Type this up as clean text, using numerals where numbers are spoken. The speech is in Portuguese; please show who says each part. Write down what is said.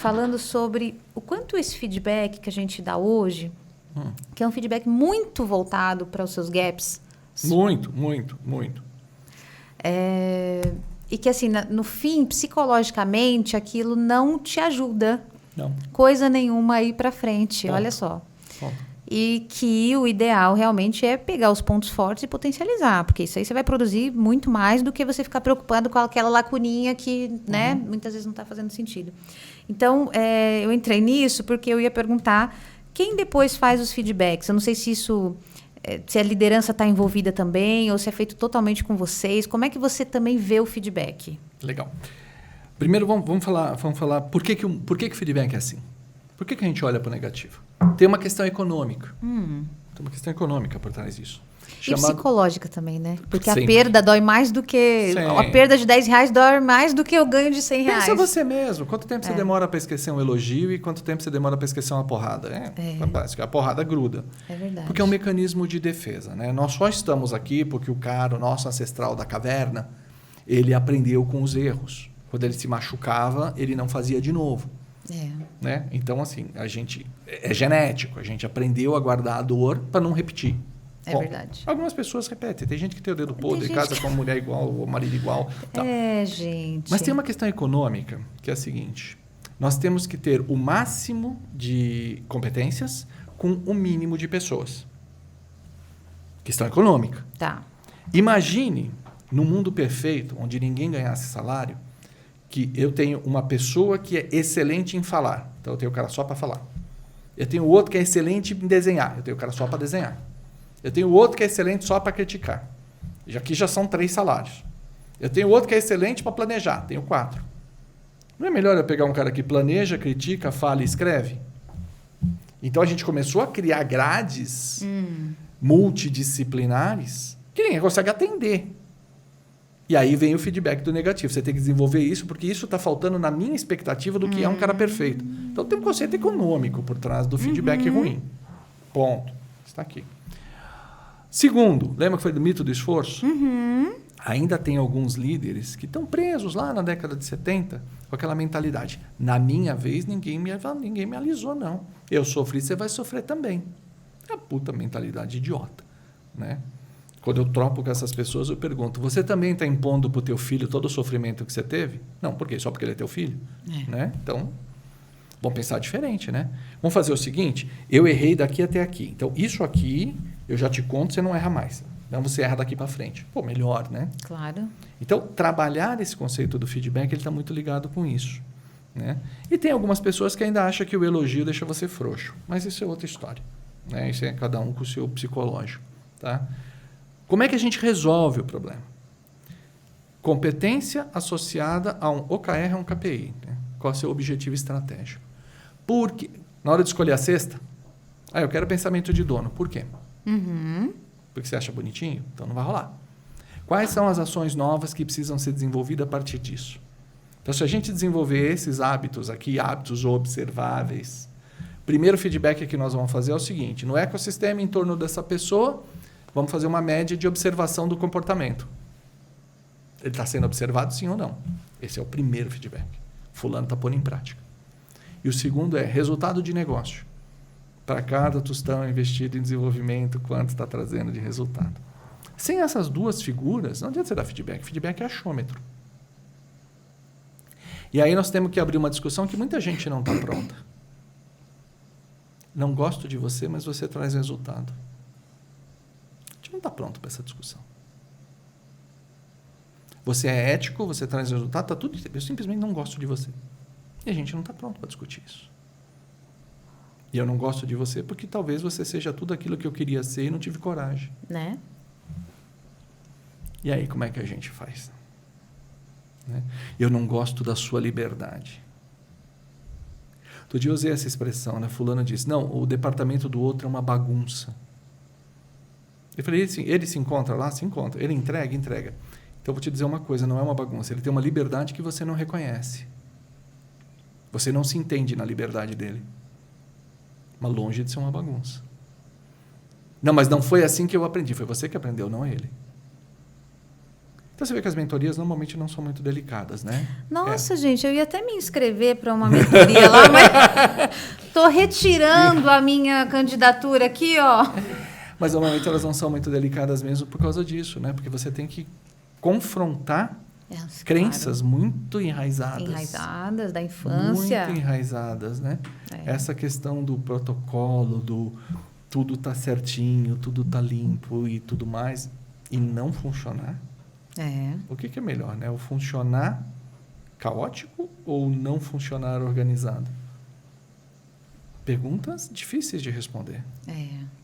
Speaker 1: falando sobre o quanto esse feedback que a gente dá hoje, que é um feedback muito voltado para os seus gaps.
Speaker 2: Muito, muito, muito.
Speaker 1: E que, assim, no fim, psicologicamente, aquilo não te ajuda
Speaker 2: Não.
Speaker 1: coisa nenhuma aí para frente.
Speaker 2: Ponto.
Speaker 1: Olha só.
Speaker 2: Ponto.
Speaker 1: E que o ideal realmente é pegar os pontos fortes e potencializar, porque isso aí você vai produzir muito mais do que você ficar preocupado com aquela lacuninha que, né, muitas vezes não está fazendo sentido. Então, eu entrei nisso porque eu ia perguntar quem depois faz os feedbacks. Eu não sei se isso, se a liderança está envolvida também ou se é feito totalmente com vocês. Como é que você também vê o feedback?
Speaker 2: Legal. Primeiro, vamos falar por que o feedback é assim. Por que a gente olha para o negativo? Tem uma questão econômica. Tem uma questão econômica por trás disso.
Speaker 1: E psicológica também, né? Porque
Speaker 2: Sempre.
Speaker 1: a perda dói mais do que...
Speaker 2: Sempre.
Speaker 1: A perda de R$10 dói mais do que o ganho de R$100.
Speaker 2: Pensa você mesmo. Quanto tempo você demora para esquecer um elogio e quanto tempo você demora para esquecer uma porrada? Fantástico. A porrada gruda.
Speaker 1: É verdade.
Speaker 2: Porque é um mecanismo de defesa, né? Nós só estamos aqui porque o nosso ancestral da caverna, ele aprendeu com os erros. Quando ele se machucava, ele não fazia de novo. Né? Então, assim, a gente é genético, a gente aprendeu a guardar a dor para não repetir.
Speaker 1: É verdade.
Speaker 2: Algumas pessoas repetem. Tem gente que tem o dedo podre, casa com a mulher igual, o marido igual. Tá.
Speaker 1: Gente.
Speaker 2: Mas tem uma questão econômica, que é a seguinte. Nós temos que ter o máximo de competências com o mínimo de pessoas. Questão econômica.
Speaker 1: Tá.
Speaker 2: Imagine, num mundo perfeito, onde ninguém ganhasse salário, que eu tenho uma pessoa que é excelente em falar. Então, eu tenho o cara só para falar. Eu tenho outro que é excelente em desenhar. Eu tenho o cara só para desenhar. Eu tenho outro que é excelente só para criticar. Aqui já são 3 salários. Eu tenho outro que é excelente para planejar. Tenho 4. Não é melhor eu pegar um cara que planeja, critica, fala e escreve? Então, a gente começou a criar grades multidisciplinares que ninguém consegue atender. E aí vem o feedback do negativo. Você tem que desenvolver isso, porque isso está faltando na minha expectativa do que é um cara perfeito. Então, tem um conceito econômico por trás do feedback ruim. Ponto. Está aqui. Segundo, lembra que foi do mito do esforço? Ainda tem alguns líderes que estão presos lá na década de 70 com aquela mentalidade. Na minha vez, ninguém me alisou, não. Eu sofri, você vai sofrer também. É a puta mentalidade idiota, né? Quando eu troco com essas pessoas, eu pergunto, você também está impondo para o teu filho todo o sofrimento que você teve? Não, por quê? Só porque ele é teu filho? Né? Então, vamos pensar diferente, né? Vamos fazer o seguinte, eu errei daqui até aqui. Então, isso aqui, eu já te conto, você não erra mais. Então, você erra daqui para frente. Pô, melhor, né?
Speaker 1: Claro.
Speaker 2: Então, trabalhar esse conceito do feedback, ele está muito ligado com isso, né? E tem algumas pessoas que ainda acham que o elogio deixa você frouxo. Mas isso é outra história, né? Isso é cada um com o seu psicológico, tá? Como é que a gente resolve o problema? Competência associada a um OKR, a um KPI. Né? Qual é o seu objetivo estratégico? Porque, na hora de escolher a cesta, eu quero pensamento de dono. Por quê? Porque você acha bonitinho? Então não vai rolar. Quais são as ações novas que precisam ser desenvolvidas a partir disso? Então, se a gente desenvolver esses hábitos aqui, hábitos observáveis, primeiro feedback que nós vamos fazer é o seguinte, no ecossistema em torno dessa pessoa, vamos fazer uma média de observação do comportamento. Ele está sendo observado, sim ou não? Esse é o primeiro feedback. Fulano está pondo em prática. E o segundo é resultado de negócio. Para cada tostão investido em desenvolvimento, quanto está trazendo de resultado. Sem essas duas figuras, não adianta você dar feedback. Feedback é achômetro. E aí nós temos que abrir uma discussão que muita gente não está pronta. Não gosto de você, mas você traz resultado. A gente não está pronto para essa discussão. Você é ético, você traz resultado, está tudo. Eu simplesmente não gosto de você. E a gente não está pronto para discutir isso. E eu não gosto de você porque talvez você seja tudo aquilo que eu queria ser e não tive coragem.
Speaker 1: Né?
Speaker 2: E aí, como é que a gente faz? Né? Eu não gosto da sua liberdade. Outro dia eu usei essa expressão, né? Fulano disse, não, o departamento do outro é uma bagunça. Eu falei, ele se encontra lá? Se encontra. Ele entrega? Entrega. Então, eu vou te dizer uma coisa, não é uma bagunça. Ele tem uma liberdade que você não reconhece. Você não se entende na liberdade dele. Mas longe de ser uma bagunça. Não, mas não foi assim que eu aprendi. Foi você que aprendeu, não ele. Então, você vê que as mentorias normalmente não são muito delicadas, né?
Speaker 1: Nossa, gente, eu ia até me inscrever para uma mentoria lá, mas estou retirando a minha candidatura aqui, ó.
Speaker 2: Mas normalmente elas não são muito delicadas mesmo por causa disso, né? Porque você tem que confrontar crenças muito enraizadas.
Speaker 1: Enraizadas da infância.
Speaker 2: Muito enraizadas, né? Essa questão do protocolo, do tudo tá certinho, tudo tá limpo e tudo mais, e não funcionar. O que é melhor, né? O funcionar caótico ou não funcionar organizado? Perguntas difíceis de responder.